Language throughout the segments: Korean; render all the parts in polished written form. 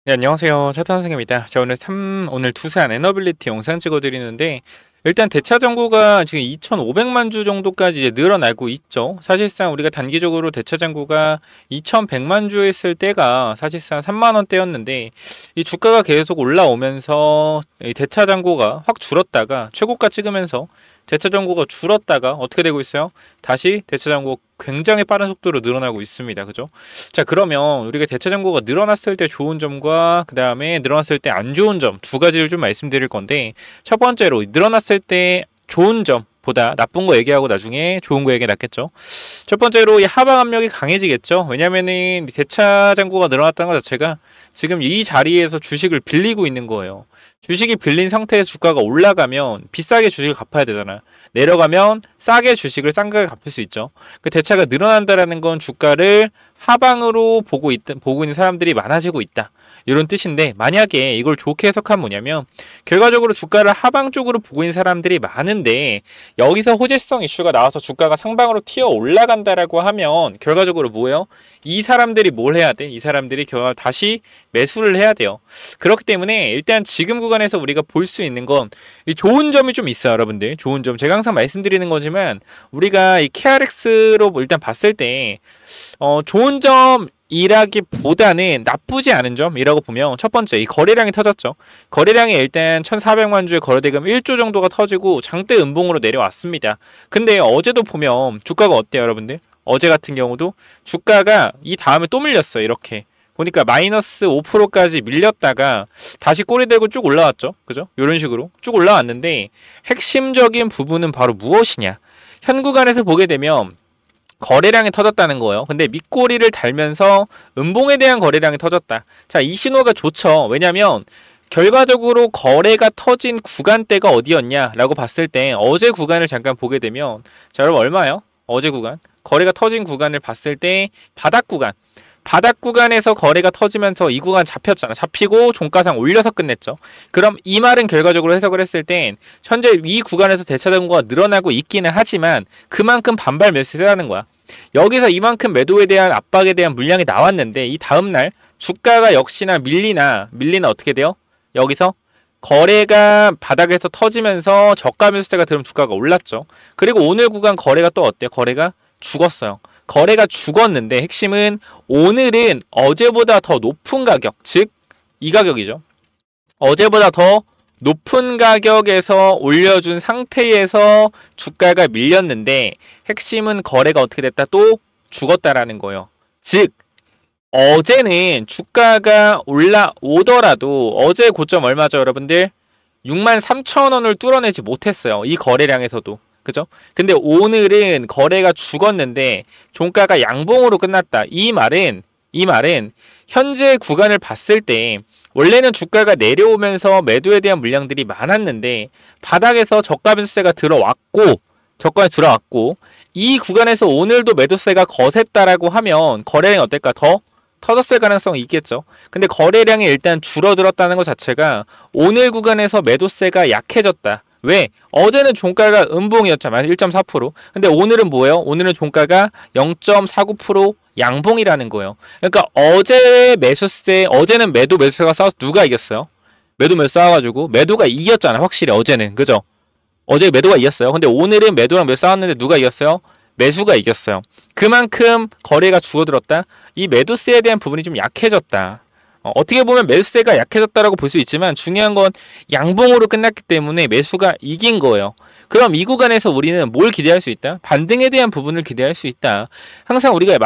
네, 안녕하세요. 차탄생입니다. 자, 오늘 두산 에너빌리티 영상 찍어드리는데, 일단 대차 잔고가 지금 2,500만 주 정도까지 이제 늘어나고 있죠. 사실상 우리가 단기적으로 대차 잔고가 2,100만 주 했을 때가 사실상 3만 원대였는데, 이 주가가 계속 올라오면서 이 대차 잔고가 확 줄었다가 최고가 찍으면서 대차 잔고가 줄었다가 어떻게 되고 있어요? 다시 대차 잔고 굉장히 빠른 속도로 늘어나고 있습니다. 그죠? 자, 그러면 우리가 대차 잔고가 늘어났을 때 좋은 점과 그 다음에 늘어났을 때 안 좋은 점 두 가지를 좀 말씀드릴 건데, 첫 번째로 늘어났을 때 좋은 점보다 나쁜 거 얘기하고 나중에 좋은 거 얘기 낫겠죠. 첫 번째로 이 하방 압력이 강해지겠죠. 왜냐면은 대차 잔고가 늘어났다는 것 자체가 지금 이 자리에서 주식을 빌리고 있는 거예요. 주식이 빌린 상태에서 주가가 올라가면 비싸게 주식을 갚아야 되잖아. 내려가면 싸게 주식을 싼 가격에 갚을 수 있죠. 그 대차가 늘어난다라는 건 주가를 하방으로 보고 있는 사람들이 많아지고 있다, 이런 뜻인데, 만약에 이걸 좋게 해석하면 뭐냐면, 결과적으로 주가를 하방 쪽으로 보고 있는 사람들이 많은데 여기서 호재성 이슈가 나와서 주가가 상방으로 튀어 올라간다라고 하면 결과적으로 뭐예요? 이 사람들이 뭘 해야 돼? 이 사람들이 다시 매수를 해야 돼요. 그렇기 때문에 일단 지금 구간에서 우리가 볼 수 있는 건 좋은 점이 좀 있어요, 여러분들. 좋은 점, 제가 항상 말씀드리는 거지만, 우리가 이 KRX로 일단 봤을 때 좋은 점 이라기보다는 나쁘지 않은 점이라고 보면, 첫 번째, 이 거래량이 터졌죠. 거래량이 일단 1,400만 주의 거래대금 1조 정도가 터지고 장대 음봉으로 내려왔습니다. 근데 어제도 보면 주가가 어때요, 여러분들? 어제 같은 경우도 주가가 이 다음에 또 밀렸어요. 이렇게 보니까 마이너스 5%까지 밀렸다가 다시 꼬리 대고 쭉 올라왔죠. 그죠? 이런 식으로 쭉 올라왔는데, 핵심적인 부분은 바로 무엇이냐? 현 구간에서 보게 되면 거래량이 터졌다는 거예요. 근데 밑꼬리를 달면서 음봉에 대한 거래량이 터졌다. 자, 이 신호가 좋죠. 왜냐면 결과적으로 거래가 터진 구간대가 어디였냐라고 봤을 때, 어제 구간을 잠깐 보게 되면, 자, 여러분 얼마예요? 어제 구간 거래가 터진 구간을 봤을 때 바닥 구간에서 거래가 터지면서 이 구간 잡혔잖아. 잡히고 종가상 올려서 끝냈죠. 그럼 이 말은 결과적으로 해석을 했을 땐 현재 이 구간에서 대차 잔고가 늘어나고 있기는 하지만 그만큼 반발 매수세라는 거야. 여기서 이만큼 매도에 대한 압박에 대한 물량이 나왔는데, 이 다음날 주가가 역시나 밀리나 어떻게 돼요? 여기서 거래가 바닥에서 터지면서 저가 매수세가 들으면 주가가 올랐죠. 그리고 오늘 구간 거래가 또 어때요? 거래가 죽었어요. 거래가 죽었는데 핵심은 오늘은 어제보다 더 높은 가격, 즉 이 가격이죠. 어제보다 더 높은 가격에서 올려준 상태에서 주가가 밀렸는데, 핵심은 거래가 어떻게 됐다? 또 죽었다라는 거예요. 즉 어제는 주가가 올라오더라도 어제 고점 얼마죠, 여러분들? 63,000원을 뚫어내지 못했어요. 이 거래량에서도. 그죠? 근데 오늘은 거래가 죽었는데 종가가 양봉으로 끝났다. 이 말은 현재 구간을 봤을 때 원래는 주가가 내려오면서 매도에 대한 물량들이 많았는데 바닥에서 저가 매수세가 들어왔고 이 구간에서 오늘도 매도세가 거셌다라고 하면 거래량이 어떨까? 더 터졌을 가능성이 있겠죠. 근데 거래량이 일단 줄어들었다는 것 자체가 오늘 구간에서 매도세가 약해졌다. 왜? 어제는 종가가 음봉이었잖아요. 1.4%. 근데 오늘은 뭐예요? 오늘은 종가가 0.49% 양봉이라는 거예요. 그러니까 어제는 매도 매수가 싸워서 누가 이겼어요? 매도 매수 싸워가지고 매도가 이겼잖아. 확실히 어제는. 그죠? 어제 매도가 이겼어요. 근데 오늘은 매도랑 매수 싸웠는데 누가 이겼어요? 매수가 이겼어요. 그만큼 거래가 줄어들었다. 이 매도세에 대한 부분이 좀 약해졌다. 어떻게 보면 매수세가 약해졌다라고 볼 수 있지만 중요한 건 양봉으로 끝났기 때문에 매수가 이긴 거예요. 그럼 이 구간에서 우리는 뭘 기대할 수 있다? 반등에 대한 부분을 기대할 수 있다. 항상 제가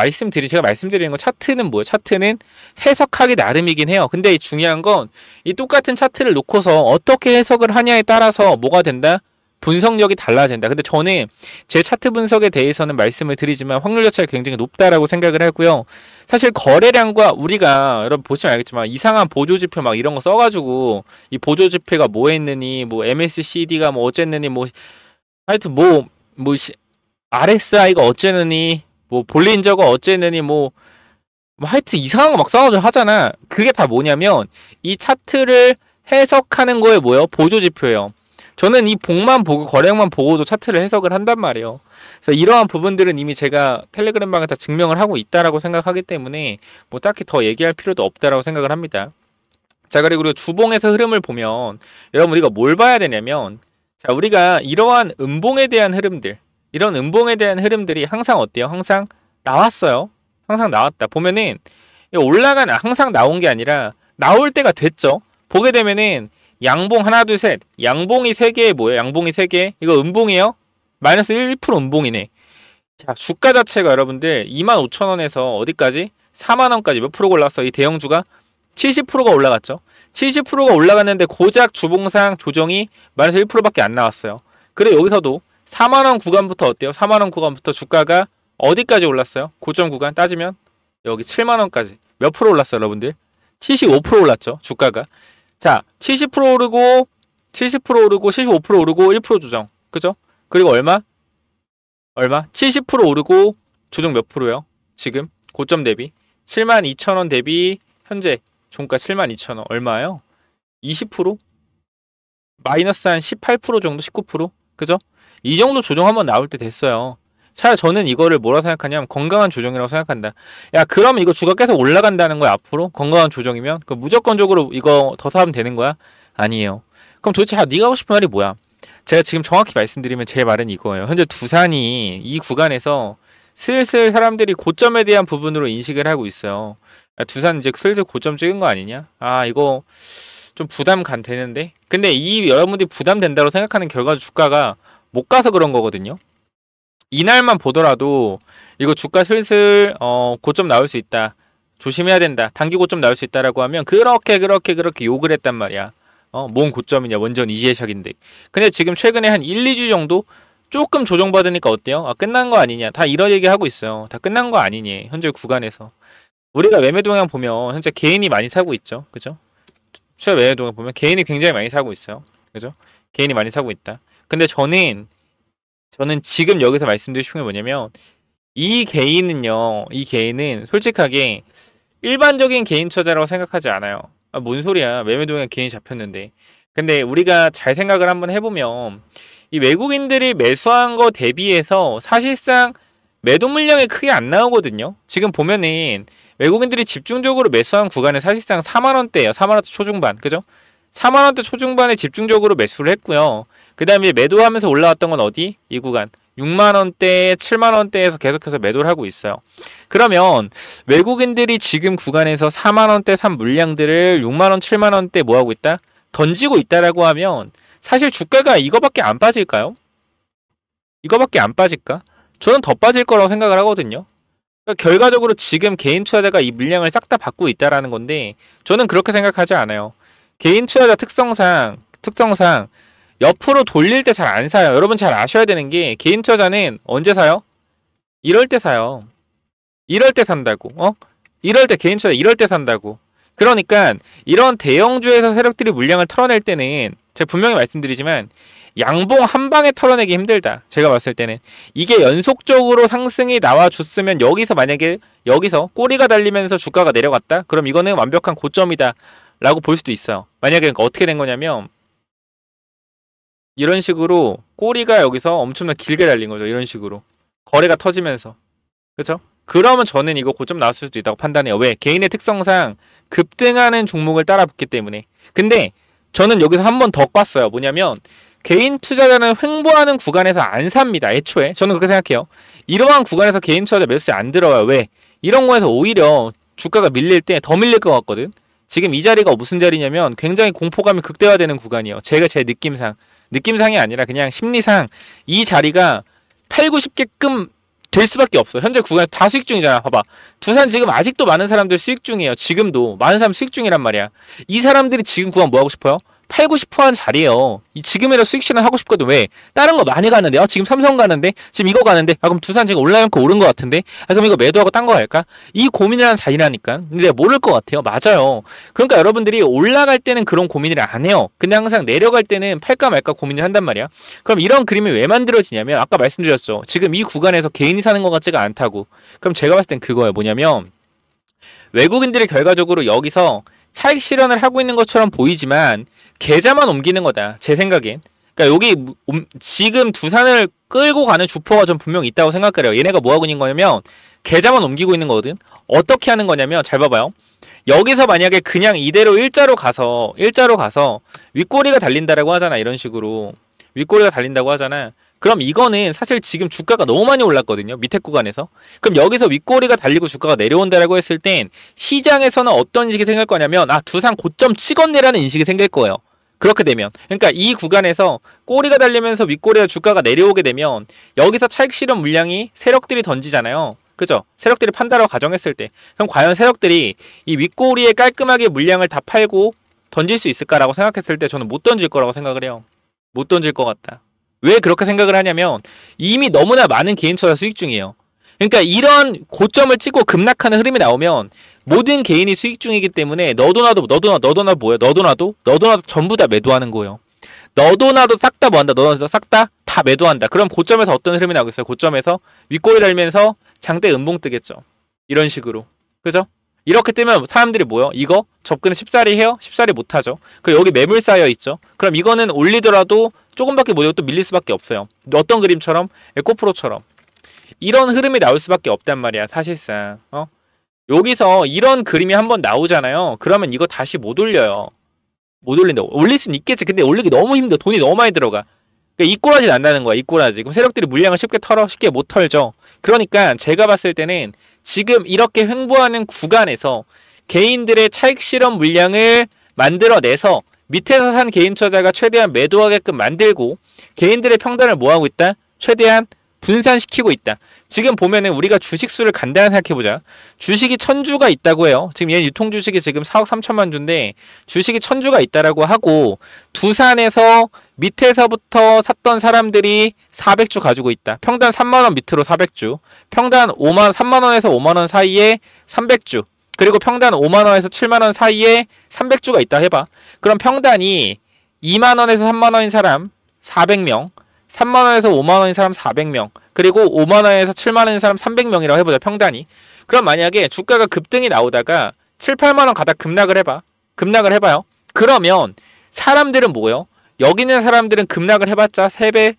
말씀드리는 건, 차트는 뭐예요? 차트는 해석하기 나름이긴 해요. 근데 중요한 건 이 똑같은 차트를 놓고서 어떻게 해석을 하냐에 따라서 뭐가 된다? 분석력이 달라진다. 근데 저는 제 차트 분석에 대해서는 말씀을 드리지만 확률 자체가 굉장히 높다라고 생각을 하고요. 사실 거래량과 우리가 여러분 보시면 알겠지만 이상한 보조지표 막 이런 거 써가지고 이 보조지표가 뭐 했느니 뭐 MACD가 뭐 어쨌느니 뭐 하여튼 RSI가 어쨌느니 뭐 볼린저가 어쨌느니 뭐 하여튼 이상한 거 막 써가지고 하잖아. 그게 다 뭐냐면 이 차트를 해석하는 거에 뭐예요? 보조지표예요. 저는 이 봉만 보고 거래량만 보고도 차트를 해석을 한단 말이에요. 그래서 이러한 부분들은 이미 제가 텔레그램 방에 다 증명을 하고 있다라고 생각하기 때문에 뭐 딱히 더 얘기할 필요도 없다라고 생각을 합니다. 자, 그리고 주봉에서 흐름을 보면 여러분 우리가 뭘 봐야 되냐면, 자, 우리가 이러한 음봉에 대한 흐름들, 이런 음봉에 대한 흐름들이 항상 어때요? 항상 나왔어요. 항상 나왔다. 보면은 항상 나온 게 아니라 나올 때가 됐죠. 보게 되면은 양봉 하나 둘 셋, 양봉이 3개 뭐예요? 양봉이 3개. 이거 음봉이에요? 마이너스 1% 음봉이네. 자, 주가 자체가 여러분들 25,000원에서 어디까지? 4만원까지 몇 프로가 올랐어? 이 대형주가 70%가 올라갔죠. 70%가 올라갔는데 고작 주봉상 조정이 마이너스 1%밖에 안 나왔어요. 그래 여기서도 4만원 구간부터 어때요? 4만원 구간부터 주가가 어디까지 올랐어요? 고점 구간 따지면 여기 7만원까지 몇 프로 올랐어요 여러분들? 75% 올랐죠 주가가. 자, 70% 오르고 70% 오르고 75% 오르고 1% 조정, 그죠? 그리고 얼마? 70% 오르고 조정 몇 프로요? 지금 고점 대비 72,000원 대비 현재 종가 72,000원 얼마예요? 20%? 마이너스 한 18% 정도, 19%? 그죠? 이 정도 조정 한번 나올 때 됐어요. 차라리 저는 이거를 뭐라 생각하냐면 건강한 조정이라고 생각한다. 야, 그럼 이거 주가 계속 올라간다는 거야 앞으로? 건강한 조정이면? 그 무조건적으로 이거 더 사면 되는 거야? 아니에요. 그럼 도대체 네가 하고 싶은 말이 뭐야? 제가 지금 정확히 말씀드리면 제 말은 이거예요. 현재 두산이 이 구간에서 슬슬 사람들이 고점에 대한 부분으로 인식을 하고 있어요. 야, 두산 이제 슬슬 고점 찍은 거 아니냐? 아, 이거 좀 부담 되는데? 근데 이 여러분들이 부담된다고 생각하는 결과 주가가 못 가서 그런 거거든요. 이날만 보더라도 이거 주가 슬슬 고점 나올 수 있다. 조심해야 된다. 단기 고점 나올 수 있다라고 하면 그렇게 욕을 했단 말이야. 뭔 고점이냐. 원전 이재샥인데. 근데 지금 최근에 한 1, 2주 정도 조금 조정받으니까 어때요? 아, 끝난 거 아니냐. 다 이런 얘기 하고 있어요. 다 끝난 거 아니니. 현재 구간에서. 우리가 매매 동향 보면 현재 개인이 많이 사고 있죠. 그죠? 최근 매매 동향 보면 개인이 굉장히 많이 사고 있어요. 그죠? 개인이 많이 사고 있다. 근데 저는 지금 여기서 말씀드리고 싶은 게 뭐냐면 이 개인은 솔직하게 일반적인 개인 투자자라고 생각하지 않아요. 아, 뭔 소리야. 매매 동향 개인이 잡혔는데. 근데 우리가 잘 생각을 한번 해보면 이 외국인들이 매수한 거 대비해서 사실상 매도 물량이 크게 안 나오거든요. 지금 보면은 외국인들이 집중적으로 매수한 구간은 사실상 4만원대예요. 4만원대 초중반. 그죠? 4만원대 초중반에 집중적으로 매수를 했고요. 그 다음에 매도하면서 올라왔던 건 어디? 이 구간 6만원대, 7만원대에서 계속해서 매도를 하고 있어요. 그러면 외국인들이 지금 구간에서 4만원대 산 물량들을 6만원, 7만원대 뭐하고 있다? 던지고 있다라고 하면 사실 주가가 이거밖에 안 빠질까요? 이거밖에 안 빠질까? 저는 더 빠질 거라고 생각을 하거든요. 그러니까 결과적으로 지금 개인 투자자가 이 물량을 싹 다 받고 있다라는 건데 저는 그렇게 생각하지 않아요. 개인 투자자 특성상 옆으로 돌릴 때 잘 안 사요. 여러분 잘 아셔야 되는 게 개인 투자자는 언제 사요? 이럴 때 사요. 이럴 때 산다고. 이럴 때 개인 투자자 이럴 때 산다고. 그러니까 이런 대형주에서 세력들이 물량을 털어낼 때는 제가 분명히 말씀드리지만 양봉 한 방에 털어내기 힘들다. 제가 봤을 때는 이게 연속적으로 상승이 나와줬으면 만약에 여기서 꼬리가 달리면서 주가가 내려갔다? 그럼 이거는 완벽한 고점이다 라고 볼 수도 있어요. 만약에 그러니까 어떻게 된 거냐면 이런 식으로 꼬리가 여기서 엄청나게 길게 달린 거죠. 이런 식으로 거래가 터지면서. 그렇죠? 그러면 저는 이거 고점 나왔을 수도 있다고 판단해요. 왜? 개인의 특성상 급등하는 종목을 따라 붙기 때문에. 근데 저는 여기서 한 번 더 봤어요. 뭐냐면 개인 투자자는 횡보하는 구간에서 안 삽니다. 애초에. 저는 그렇게 생각해요. 이러한 구간에서 개인 투자자 매수세 안 들어와요. 왜? 이런 거에서 오히려 주가가 밀릴 때 더 밀릴 것 같거든. 지금 이 자리가 무슨 자리냐면 굉장히 공포감이 극대화되는 구간이에요. 제 느낌상이 아니라 그냥 심리상 이 자리가 8, 90개끔 될 수밖에 없어. 현재 구간에 다 수익 중이잖아. 봐봐. 두산 지금 아직도 많은 사람들 수익 중이에요. 지금도 많은 사람 수익 중이란 말이야. 이 사람들이 지금 구간 뭐 하고 싶어요? 8, 90% 하는 자리예요. 지금이라 수익 실현 하고 싶거든. 왜? 다른 거 많이 가는데. 지금 삼성 가는데. 지금 이거 가는데. 그럼 두산 지금 온라인만큼 오른 것 같은데. 그럼 이거 매도하고 딴 거 갈까? 이 고민을 하는 자리라니까. 근데 내가 모를 것 같아요. 맞아요. 그러니까 여러분들이 올라갈 때는 그런 고민을 안 해요. 근데 항상 내려갈 때는 팔까 말까 고민을 한단 말이야. 그럼 이런 그림이 왜 만들어지냐면 아까 말씀드렸죠. 지금 이 구간에서 개인이 사는 것 같지가 않다고. 그럼 제가 봤을 땐 그거예요. 뭐냐면 외국인들이 결과적으로 여기서 차익 실현을 하고 있는 것처럼 보이지만 계좌만 옮기는 거다. 제 생각엔. 그러니까 여기 지금 두산을 끌고 가는 주포가 좀 분명히 있다고 생각해요. 얘네가 뭐 하고 있는 거냐면 계좌만 옮기고 있는 거거든. 어떻게 하는 거냐면 잘 봐봐요. 여기서 만약에 그냥 이대로 일자로 가서 윗꼬리가 달린다라고 하잖아. 이런 식으로 윗꼬리가 달린다고 하잖아. 그럼 이거는 사실 지금 주가가 너무 많이 올랐거든요. 밑에 구간에서. 그럼 여기서 윗꼬리가 달리고 주가가 내려온다라고 했을 땐 시장에서는 어떤 인식이 생길 거냐면 아, 두산 고점 찍었네라는 인식이 생길 거예요. 그렇게 되면. 그러니까 이 구간에서 꼬리가 달리면서 윗꼬리가 주가가 내려오게 되면 여기서 차익 실현 물량이 세력들이 던지잖아요. 그죠? 세력들이 판다라고 가정했을 때. 그럼 과연 세력들이 이 윗꼬리에 깔끔하게 물량을 다 팔고 던질 수 있을까라고 생각했을 때 저는 못 던질 거라고 생각을 해요. 못 던질 것 같다. 왜 그렇게 생각을 하냐면 이미 너무나 많은 개인 투자 수익 중이에요. 그러니까 이런 고점을 찍고 급락하는 흐름이 나오면 모든 개인이 수익 중이기 때문에 너도 나도 뭐야? 너도 나도 전부 다 매도하는 거예요. 너도 나도 싹 다 뭐한다? 너도 나도 싹 다 매도한다. 그럼 고점에서 어떤 흐름이 나오겠어요? 고점에서 윗꼬리 달면서 장대 음봉 뜨겠죠. 이런 식으로. 그죠? 이렇게 뜨면 사람들이 뭐요? 이거 접근을 쉽사리 해요? 쉽사리 못하죠. 그리고 여기 매물 쌓여 있죠. 그럼 이거는 올리더라도 조금밖에 못하고 또 밀릴 수밖에 없어요. 어떤 그림처럼? 에코프로처럼. 이런 흐름이 나올 수밖에 없단 말이야. 사실상. 여기서 이런 그림이 한번 나오잖아요. 그러면 이거 다시 못 올려요. 못 올린다고. 올릴 수는 있겠지. 근데 올리기 너무 힘들어. 돈이 너무 많이 들어가. 그러니까 이꼬라지 난다는 거야. 이꼬라지. 그럼 세력들이 물량을 쉽게 못 털죠. 그러니까 제가 봤을 때는 지금 이렇게 횡보하는 구간에서 개인들의 차익 실현 물량을 만들어내서 밑에서 산 개인 투자자가 최대한 매도하게끔 만들고 개인들의 평단을 뭐하고 있다? 최대한 분산시키고 있다. 지금 보면은 우리가 주식수를 간단히 생각해보자. 주식이 1000주가 있다고 해요. 지금 얘는 유통주식이 지금 4억 3천만 주인데 주식이 1000주가 있다라고 하고 두산에서 밑에서부터 샀던 사람들이 400주 가지고 있다. 평단 3만원 밑으로 400주. 평단 3만원에서 5만원 사이에 300주. 그리고 평단 5만원에서 7만원 사이에 300주가 있다 해봐. 그럼 평단이 2만원에서 3만원인 사람 400명. 3만원에서 5만원인 사람 400명. 그리고 5만원에서 7만원인 사람 300명이라고 해보자. 평단이. 그럼 만약에 주가가 급등이 나오다가 7, 8만원 가다 급락을 해봐. 급락을 해봐요. 그러면 사람들은 뭐예요? 여기 있는 사람들은 급락을 해봤자 3배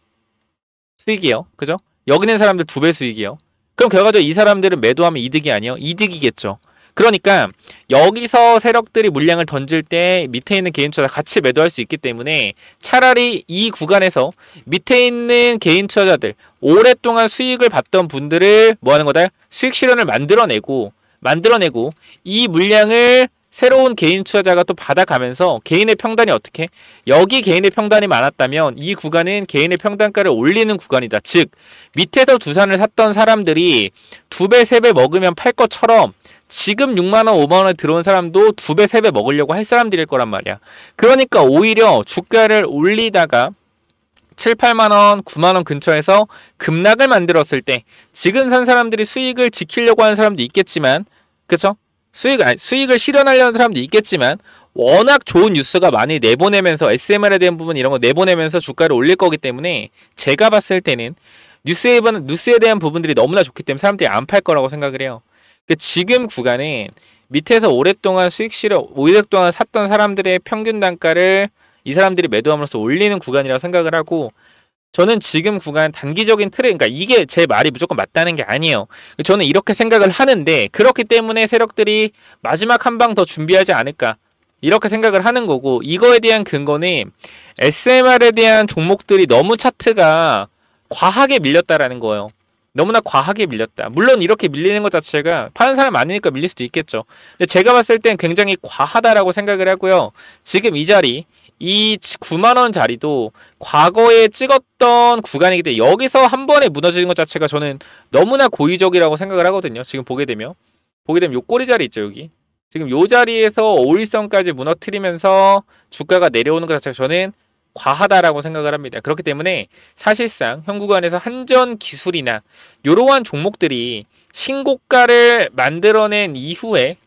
수익이에요. 그죠? 여기 있는 사람들 2배 수익이에요. 그럼 결과적으로 이 사람들은 매도하면 이득이 아니에요? 이득이겠죠. 그러니까 여기서 세력들이 물량을 던질 때 밑에 있는 개인 투자자 같이 매도할 수 있기 때문에 차라리 이 구간에서 밑에 있는 개인 투자자들 오랫동안 수익을 봤던 분들을 뭐 하는 거다? 수익 실현을 만들어내고 이 물량을 새로운 개인 투자자가 또 받아가면서 개인의 평단이 어떻게? 여기 개인의 평단이 많았다면 이 구간은 개인의 평단가를 올리는 구간이다. 즉 밑에서 두산을 샀던 사람들이 2배, 3배 먹으면 팔 것처럼 지금 6만원, 5만원에 들어온 사람도 2배, 3배 먹으려고 할 사람들일 거란 말이야. 그러니까 오히려 주가를 올리다가 7, 8만원, 9만원 근처에서 급락을 만들었을 때 지금 산 사람들이 수익을 지키려고 하는 사람도 있겠지만 그쵸? 수익을 실현하려는 사람도 있겠지만 워낙 좋은 뉴스가 많이 내보내면서 SMR에 대한 부분 이런 거 내보내면서 주가를 올릴 거기 때문에 제가 봤을 때는 뉴스에 대한 부분들이 너무나 좋기 때문에 사람들이 안 팔 거라고 생각을 해요. 지금 구간은 밑에서 오랫동안 오랫동안 샀던 사람들의 평균 단가를 이 사람들이 매도함으로써 올리는 구간이라고 생각을 하고 저는 지금 구간 단기적인 틀에 그러니까 이게 제 말이 무조건 맞다는 게 아니에요. 저는 이렇게 생각을 하는데 그렇기 때문에 세력들이 마지막 한 방 더 준비하지 않을까 이렇게 생각을 하는 거고 이거에 대한 근거는 SMR에 대한 종목들이 너무 차트가 과하게 밀렸다라는 거예요. 너무나 과하게 밀렸다. 물론 이렇게 밀리는 것 자체가 파는 사람 많으니까 밀릴 수도 있겠죠. 근데 제가 봤을 땐 굉장히 과하다라고 생각을 하고요. 지금 이 자리, 이 9만원 자리도 과거에 찍었던 구간이기 때문에 여기서 한 번에 무너지는 것 자체가 저는 너무나 고의적이라고 생각을 하거든요. 지금 보게 되면 요 꼬리 자리 있죠, 여기. 지금 요 자리에서 5일선까지 무너뜨리면서 주가가 내려오는 것 자체가 저는 과하다라고 생각을 합니다. 그렇기 때문에 사실상 현 구간에서 한전 기술이나 이러한 종목들이 신고가를 만들어낸 이후에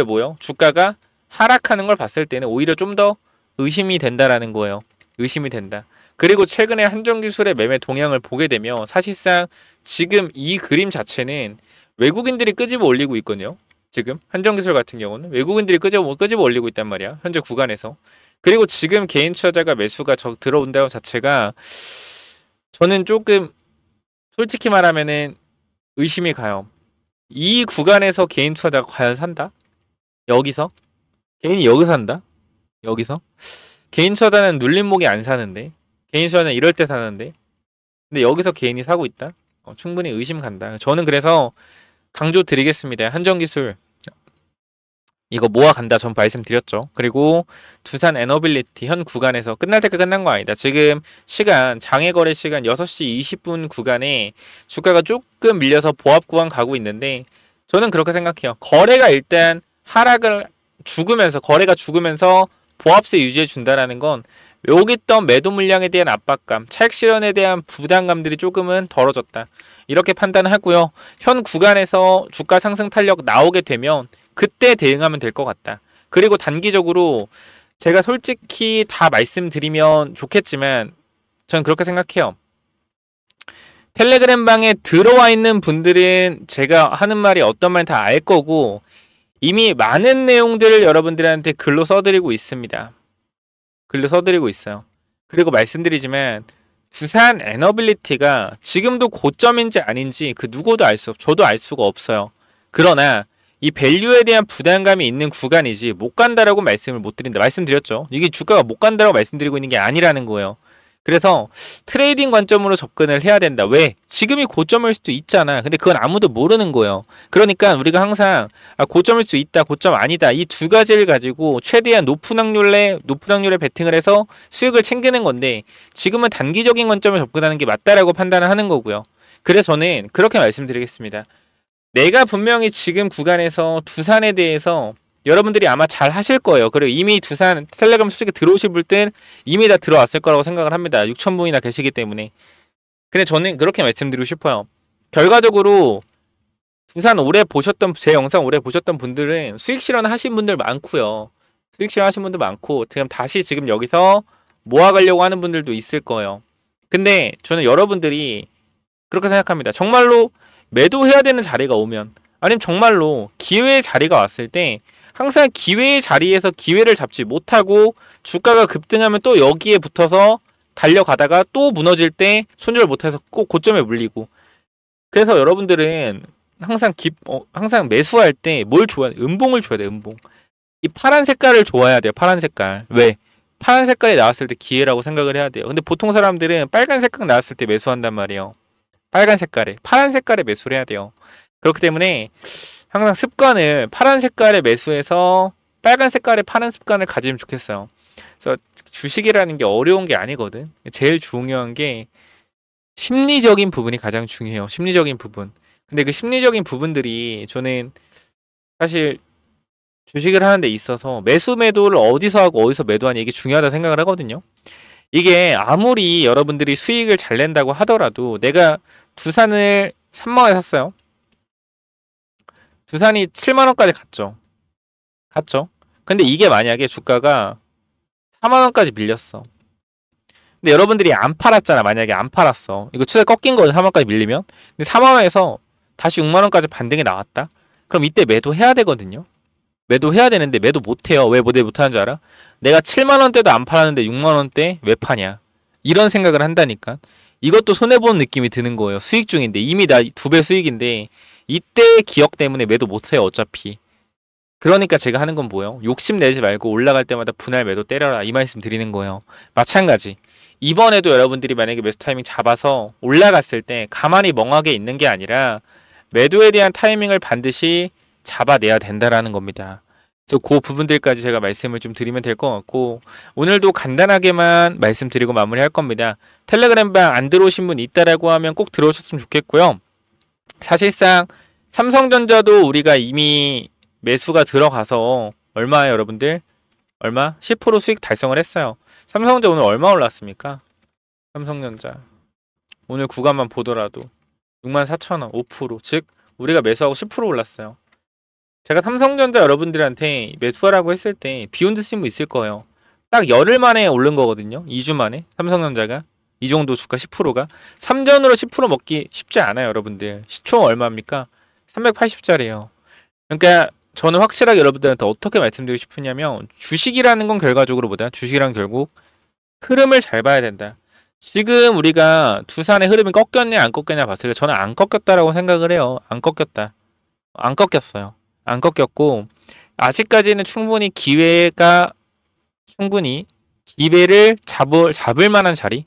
뭐요? 주가가 하락하는 걸 봤을 때는 오히려 좀 더 의심이 된다라는 거예요. 의심이 된다. 그리고 최근에 한전 기술의 매매 동향을 보게 되면 사실상 지금 이 그림 자체는 외국인들이 끄집어 올리고 있거든요. 지금 한전 기술 같은 경우는 외국인들이 끄집어 올리고 있단 말이야. 현재 구간에서. 그리고 지금 개인 투자자가 매수가 들어온다는 자체가 저는 조금 솔직히 말하면은 의심이 가요. 이 구간에서 개인 투자자가 과연 산다? 여기서? 개인이 여기서 산다? 여기서? 개인 투자자는 눌림목이 안 사는데, 개인 투자자는 이럴 때 사는데, 근데 여기서 개인이 사고 있다? 충분히 의심 간다. 저는 그래서 강조 드리겠습니다. 한정기술 이거 모아 간다 전 말씀드렸죠. 그리고 두산 에너빌리티 현 구간에서 끝날 때까지 끝난 거 아니다. 지금 시간 장외 거래 시간 6시 20분 구간에 주가가 조금 밀려서 보합 구간 가고 있는데 저는 그렇게 생각해요. 거래가 일단 하락을 죽으면서 거래가 죽으면서 보합세 유지해 준다라는 건 여기 있던 매도 물량에 대한 압박감, 차익 실현에 대한 부담감들이 조금은 덜어졌다. 이렇게 판단하고요. 현 구간에서 주가 상승 탄력 나오게 되면 그때 대응하면 될 것 같다. 그리고 단기적으로 제가 솔직히 다 말씀드리면 좋겠지만 저는 그렇게 생각해요. 텔레그램 방에 들어와 있는 분들은 제가 하는 말이 어떤 말인지 다 알 거고 이미 많은 내용들을 여러분들한테 글로 써드리고 있습니다. 글로 써드리고 있어요. 그리고 말씀드리지만 두산 에너빌리티가 지금도 고점인지 아닌지 그 누구도 알 수 없어요. 저도 알 수가 없어요. 그러나 이 밸류에 대한 부담감이 있는 구간이지 못 간다라고 말씀을 못 드린다. 말씀드렸죠. 이게 주가가 못 간다라고 말씀드리고 있는 게 아니라는 거예요. 그래서 트레이딩 관점으로 접근을 해야 된다. 왜? 지금이 고점일 수도 있잖아. 근데 그건 아무도 모르는 거예요. 그러니까 우리가 항상 고점일 수 있다, 고점 아니다. 이 두 가지를 가지고 최대한 높은 확률에 베팅을 해서 수익을 챙기는 건데 지금은 단기적인 관점을 접근하는 게 맞다라고 판단을 하는 거고요. 그래서 저는 그렇게 말씀드리겠습니다. 내가 분명히 지금 구간에서 두산에 대해서 여러분들이 아마 잘 하실 거예요. 그리고 이미 두산 텔레그램 솔직히 들어오실 분들 이미 다 들어왔을 거라고 생각을 합니다. 6,000분이나 계시기 때문에. 근데 저는 그렇게 말씀드리고 싶어요. 결과적으로 두산 오래 보셨던 제 영상 오래 보셨던 분들은 수익 실현 하신 분들 많고요. 수익 실현 하신 분들 많고 지금 다시 지금 여기서 모아가려고 하는 분들도 있을 거예요. 근데 저는 여러분들이 그렇게 생각합니다. 정말로 매도해야 되는 자리가 오면 아니면 정말로 기회의 자리가 왔을 때 항상 기회의 자리에서 기회를 잡지 못하고 주가가 급등하면 또 여기에 붙어서 달려가다가 또 무너질 때 손절 못해서 꼭 고점에 물리고 그래서 여러분들은 항상 매수할 때 뭘 줘야 돼? 음봉을 줘야 돼. 음봉. 이 파란 색깔을 좋아해야 돼요. 파란 색깔. 왜? 파란 색깔이 나왔을 때 기회라고 생각을 해야 돼요. 근데 보통 사람들은 빨간 색깔 나왔을 때 매수한단 말이에요. 빨간 색깔에 파란 색깔에 매수를 해야 돼요. 그렇기 때문에 항상 습관을 파란 색깔에 매수해서 빨간 색깔에 파는 습관을 가지면 좋겠어요. 그래서 주식이라는 게 어려운 게 아니거든. 제일 중요한 게 심리적인 부분이 가장 중요해요. 심리적인 부분. 근데 그 심리적인 부분들이 저는 사실 주식을 하는 데 있어서 매수 매도를 어디서 하고 어디서 매도하냐 이게 중요하다 생각을 하거든요. 이게 아무리 여러분들이 수익을 잘 낸다고 하더라도 내가 두산을 3만원에 샀어요. 두산이 7만원까지 갔죠. 근데 이게 만약에 주가가 4만원까지 밀렸어. 근데 여러분들이 안 팔았잖아. 만약에 안 팔았어. 이거 추세 꺾인 거는 3만원까지 밀리면. 근데 4만원에서 다시 6만원까지 반등이 나왔다? 그럼 이때 매도해야 되거든요. 매도해야 되는데 매도 못해요. 왜 매도 못하는 줄 알아? 내가 7만원대도 안 팔았는데 6만원대 왜 파냐? 이런 생각을 한다니까. 이것도 손해보는 느낌이 드는 거예요. 수익 중인데 이미 나 2배 수익인데 이때의 기억 때문에 매도 못해요. 어차피. 그러니까 제가 하는 건 뭐예요? 욕심내지 말고 올라갈 때마다 분할 매도 때려라. 이 말씀 드리는 거예요. 마찬가지. 이번에도 여러분들이 만약에 매수 타이밍 잡아서 올라갔을 때 가만히 멍하게 있는 게 아니라 매도에 대한 타이밍을 반드시 잡아내야 된다라는 겁니다. 그래서 그 부분들까지 제가 말씀을 좀 드리면 될 것 같고 오늘도 간단하게만 말씀드리고 마무리할 겁니다. 텔레그램방 안 들어오신 분 있다라고 하면 꼭 들어오셨으면 좋겠고요. 사실상 삼성전자도 우리가 이미 매수가 들어가서 얼마예요 여러분들? 얼마? 10% 수익 달성을 했어요. 삼성전자 오늘 얼마 올랐습니까? 삼성전자 오늘 구간만 보더라도 64,000원 5% 즉 우리가 매수하고 10% 올랐어요. 제가 삼성전자 여러분들한테 매수하라고 했을 때 비운 듯신 분 있을 거예요. 딱 열흘 만에 오른 거거든요. 2주 만에 삼성전자가 이 정도 주가 10%가 3전으로 10% 먹기 쉽지 않아요 여러분들. 시총 얼마입니까? 380짜리예요. 그러니까 저는 확실하게 여러분들한테 어떻게 말씀드리고 싶으냐면 주식이라는 건 결과적으로 주식이란 결국 흐름을 잘 봐야 된다. 지금 우리가 두산의 흐름이 꺾였냐 안 꺾였냐 봤을 때 저는 안 꺾였다라고 생각을 해요. 안 꺾였다. 안 꺾였어요. 안 꺾였고 아직까지는 충분히 기회를 잡을 만한 자리.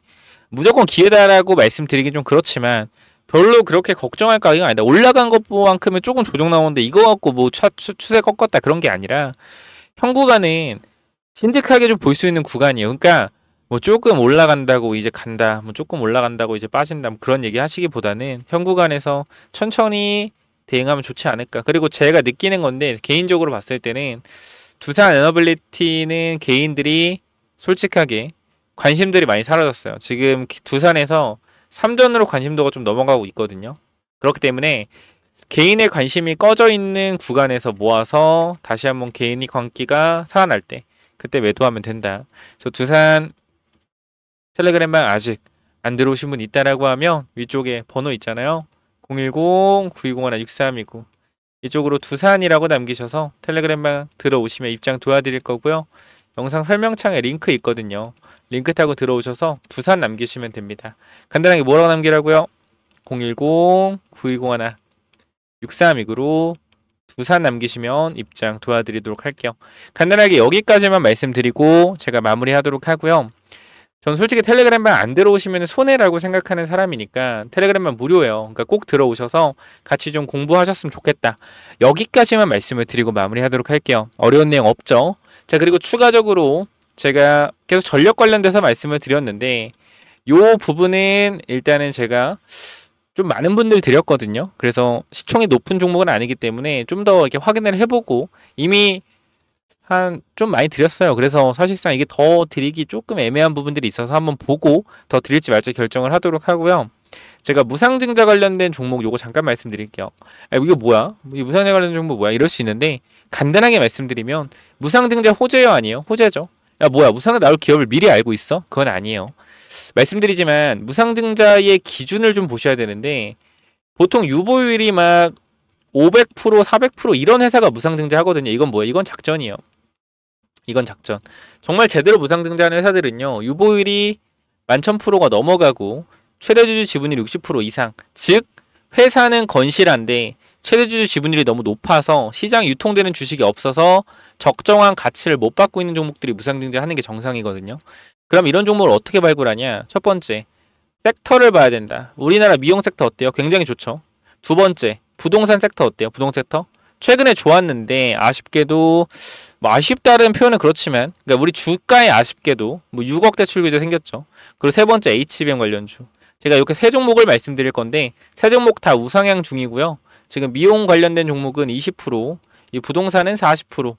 무조건 기회다라고 말씀드리긴 좀 그렇지만 별로 그렇게 걱정할 가격이 아니다. 올라간 것만큼은 조금 조정 나오는데 이거 갖고 뭐 추세 꺾었다 그런 게 아니라 현 구간은 진득하게 좀 볼 수 있는 구간이에요. 그러니까 뭐 조금 올라간다고 이제 간다, 뭐 조금 올라간다고 이제 빠진다, 뭐 그런 얘기 하시기보다는 현 구간에서 천천히 대응하면 좋지 않을까. 그리고 제가 느끼는 건데 개인적으로 봤을 때는 두산 에너빌리티는 개인들이 솔직하게 관심들이 많이 사라졌어요. 지금 두산에서 3전으로 관심도가 좀 넘어가고 있거든요. 그렇기 때문에 개인의 관심이 꺼져 있는 구간에서 모아서 다시 한번 개인이 관기가 살아날 때 그때 매도하면 된다. 저 두산 텔레그램방 아직 안 들어오신 분 있다라고 하면 위쪽에 번호 있잖아요. 010-9201-6329 이쪽으로 두산이라고 남기셔서 텔레그램방 들어오시면 입장 도와드릴 거고요. 영상 설명창에 링크 있거든요. 링크 타고 들어오셔서 두산 남기시면 됩니다. 간단하게 뭐라고 남기라고요? 010-9201-6329로 두산 남기시면 입장 도와드리도록 할게요. 간단하게 여기까지만 말씀드리고 제가 마무리하도록 하고요. 저는 솔직히 텔레그램만 안 들어오시면 손해라고 생각하는 사람이니까 텔레그램만 무료예요. 그러니까 꼭 들어오셔서 같이 좀 공부하셨으면 좋겠다. 여기까지만 말씀을 드리고 마무리하도록 할게요. 어려운 내용 없죠? 자, 그리고 추가적으로 제가 계속 전력 관련돼서 말씀을 드렸는데 요 부분은 일단은 제가 좀 많은 분들 드렸거든요. 그래서 시총이 높은 종목은 아니기 때문에 좀 더 이렇게 확인을 해보고 이미 한 좀 많이 드렸어요. 그래서 사실상 이게 더 드리기 조금 애매한 부분들이 있어서 한번 보고 더 드릴지 말지 결정을 하도록 하고요. 제가 무상증자 관련된 종목 요거 잠깐 말씀드릴게요. 이게 뭐야? 이 무상증자 관련된 종목 뭐야? 이럴 수 있는데 간단하게 말씀드리면 무상증자 호재요 아니에요? 호재죠. 야 뭐야 무상증자 나올 기업을 미리 알고 있어? 그건 아니에요. 말씀드리지만 무상증자의 기준을 좀 보셔야 되는데 보통 유보율이 막 500%, 400% 이런 회사가 무상증자 하거든요. 이건 뭐예요? 이건 작전이에요. 이건 작전. 정말 제대로 무상증자하는 회사들은요. 유보율이 11,000%가 넘어가고 최대주주 지분율이 60% 이상. 즉 회사는 건실한데 최대주주 지분율이 너무 높아서 시장에 유통되는 주식이 없어서 적정한 가치를 못 받고 있는 종목들이 무상증자하는 게 정상이거든요. 그럼 이런 종목을 어떻게 발굴하냐? 첫 번째, 섹터를 봐야 된다. 우리나라 미용 섹터 어때요? 굉장히 좋죠. 두 번째, 부동산 섹터 어때요? 부동산 섹터? 최근에 좋았는데 아쉽게도 뭐 아쉽다는 표현은 그렇지만 그러니까 우리 주가에 아쉽게도 뭐 6억 대출 규제 생겼죠. 그리고 세 번째 HBM 관련주. 제가 이렇게 세 종목을 말씀드릴 건데 세 종목 다 우상향 중이고요. 지금 미용 관련된 종목은 20%, 이 부동산은 40%,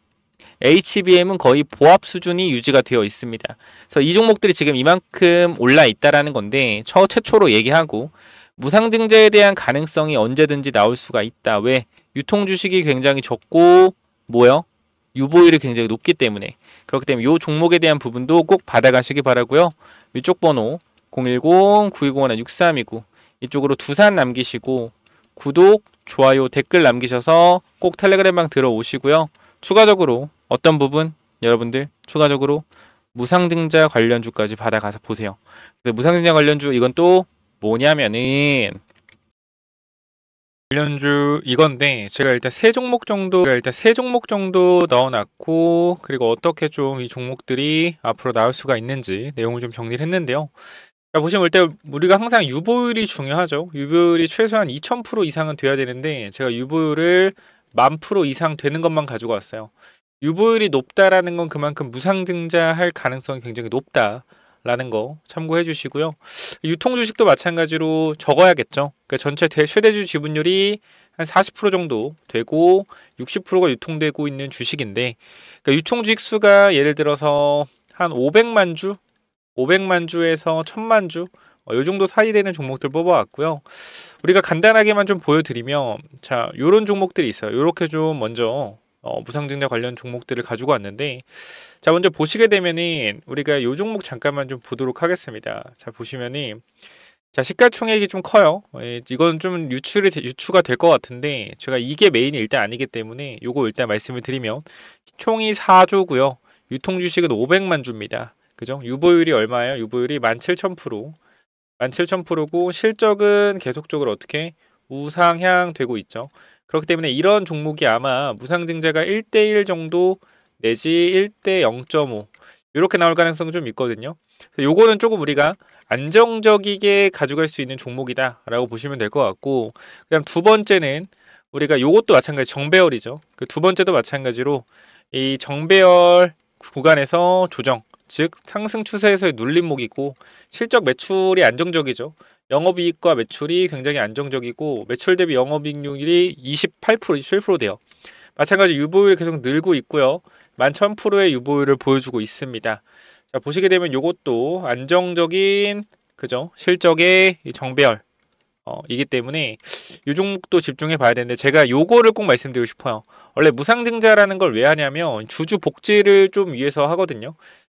HBM은 거의 보합 수준이 유지가 되어 있습니다. 그래서 이 종목들이 지금 이만큼 올라 있다라는 건데 최초로 얘기하고 무상증자에 대한 가능성이 언제든지 나올 수가 있다. 왜? 유통 주식이 굉장히 적고 뭐요? 유보율이 굉장히 높기 때문에 그렇기 때문에 이 종목에 대한 부분도 꼭 받아가시기 바라고요. 위쪽 번호 010-9201-6329 이쪽으로 두산 남기시고 구독, 좋아요, 댓글 남기셔서 꼭 텔레그램방 들어오시고요. 추가적으로 어떤 부분 여러분들 추가적으로 무상증자 관련주까지 받아가서 보세요. 무상증자 관련주 이건 또 뭐냐면은 관련주 이건데 제가 일단 세 종목 정도 넣어놨고 그리고 어떻게 좀 이 종목들이 앞으로 나올 수가 있는지 내용을 좀 정리를 했는데요. 자, 보시면 일단 우리가 항상 유보율이 중요하죠. 유보율이 최소한 2000% 이상은 돼야 되는데 제가 유보율을 10,000% 이상 되는 것만 가지고 왔어요. 유보율이 높다라는 건 그만큼 무상증자할 가능성이 굉장히 높다라는 거 참고해 주시고요. 유통 주식도 마찬가지로 적어야겠죠. 그러니까 전체 최대주 지분율이 한 40% 정도 되고 60%가 유통되고 있는 주식인데 그러니까 유통 주식 수가 예를 들어서 한 500만 주 500만 주에서 1000만 주, 이 정도 사이 되는 종목들 뽑아왔고요. 우리가 간단하게만 좀 보여드리면, 자, 요런 종목들이 있어요. 요렇게 좀 먼저 무상증자 관련 종목들을 가지고 왔는데, 자, 먼저 보시게 되면은 우리가 요 종목 잠깐만 좀 보도록 하겠습니다. 자, 보시면은 자, 시가총액이 좀 커요. 이건 좀 유추가 될 것 같은데, 제가 이게 메인이 일단 아니기 때문에 요거 일단 말씀을 드리면, 총이 4조고요. 유통 주식은 500만 주입니다. 그죠? 유보율이 얼마예요? 유보율이 17,000%. 17,000%고 실적은 계속적으로 어떻게 우상향 되고 있죠. 그렇기 때문에 이런 종목이 아마 무상증자가 1대1 정도 내지 1대 0.5 이렇게 나올 가능성이 좀 있거든요. 요거는 조금 우리가 안정적이게 가져갈 수 있는 종목이다 라고 보시면 될 것 같고, 그다음 두 번째는 우리가 요것도 마찬가지 정배열이죠. 그 두 번째도 마찬가지로 이 정배열 구간에서 조정, 즉 상승 추세에서의 눌림목이고 실적 매출이 안정적이죠. 영업이익과 매출이 굉장히 안정적이고 매출 대비 영업이익률이 28%, 27% 돼요. 마찬가지 유보율이 계속 늘고 있고요. 11,000%의 유보율을 보여주고 있습니다. 자, 보시게 되면 이것도 안정적인 그죠? 실적의 정배열 이기 때문에 이 종목도 집중해 봐야 되는데 제가 요거를 꼭 말씀드리고 싶어요. 원래 무상증자라는 걸 왜 하냐면 주주 복지를 좀 위해서 하거든요.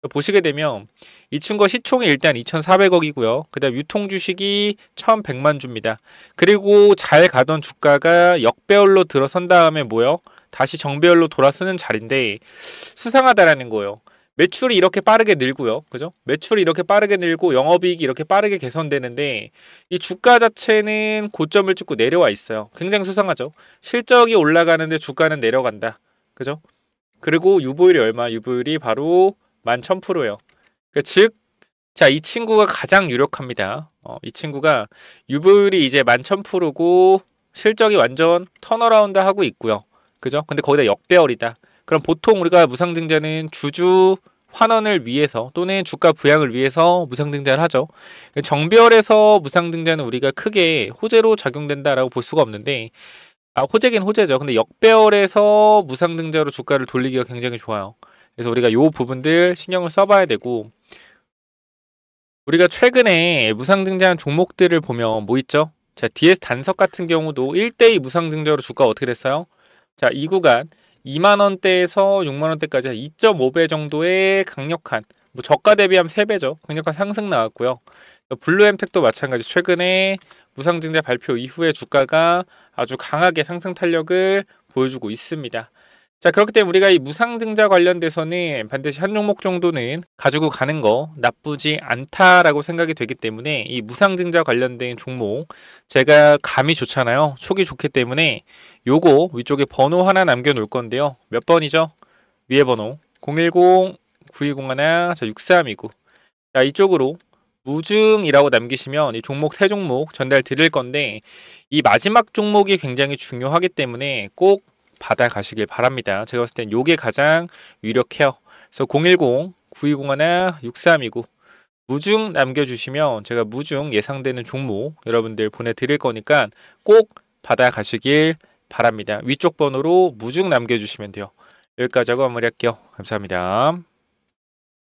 보시게 되면 이 친구가 시총이 일단 2,400억이고요. 그 다음 유통주식이 1,100만 주입니다. 그리고 잘 가던 주가가 역배열로 들어선 다음에 뭐요? 다시 정배열로 돌아서는 자리인데 수상하다라는 거예요. 매출이 이렇게 빠르게 늘고요. 그죠? 매출이 이렇게 빠르게 늘고 영업이익이 이렇게 빠르게 개선되는데 이 주가 자체는 고점을 찍고 내려와 있어요. 굉장히 수상하죠. 실적이 올라가는데 주가는 내려간다. 그죠? 그리고 유보율이 얼마? 유보율이 바로 11,000%예요. 즉, 자, 이 친구가 가장 유력합니다. 이 친구가 유보율이 이제 11,000%고 실적이 완전 턴어라운드 하고 있고요. 그죠? 근데 거기다 역배열이다. 그럼 보통 우리가 무상증자는 주주 환원을 위해서 또는 주가 부양을 위해서 무상증자를 하죠. 정배열에서 무상증자는 우리가 크게 호재로 작용된다라고 볼 수가 없는데, 호재긴 호재죠. 근데 역배열에서 무상증자로 주가를 돌리기가 굉장히 좋아요. 그래서 우리가 요 부분들 신경을 써봐야 되고, 우리가 최근에 무상증자한 종목들을 보면 뭐 있죠? 자, DS 단석 같은 경우도 1대2 무상증자로 주가가 어떻게 됐어요? 자, 이 구간 2만원대에서 6만원대까지 2.5배 정도의 강력한, 뭐 저가 대비하면 3배죠. 강력한 상승 나왔고요. 블루엠텍도 마찬가지 최근에 무상증자 발표 이후에 주가가 아주 강하게 상승 탄력을 보여주고 있습니다. 자, 그렇기 때문에 우리가 이 무상증자 관련돼서는 반드시 한 종목 정도는 가지고 가는 거 나쁘지 않다라고 생각이 되기 때문에 이 무상증자 관련된 종목 제가 감이 좋잖아요. 촉이 좋기 때문에 요거 위쪽에 번호 하나 남겨 놓을 건데요. 몇 번이죠? 위에 번호 010-9201-6329. 자, 이쪽으로 무증이라고 남기시면 이 종목 세 종목 전달 드릴 건데 이 마지막 종목이 굉장히 중요하기 때문에 꼭 받아가시길 바랍니다. 제가 봤을 땐 요게 가장 유력해요. 그래서 010-9201-6329 무증 남겨주시면 제가 무증 예상되는 종목 여러분들 보내드릴 거니까 꼭 받아가시길 바랍니다. 위쪽 번호로 무증 남겨주시면 돼요. 여기까지 하고 마무리할게요. 감사합니다.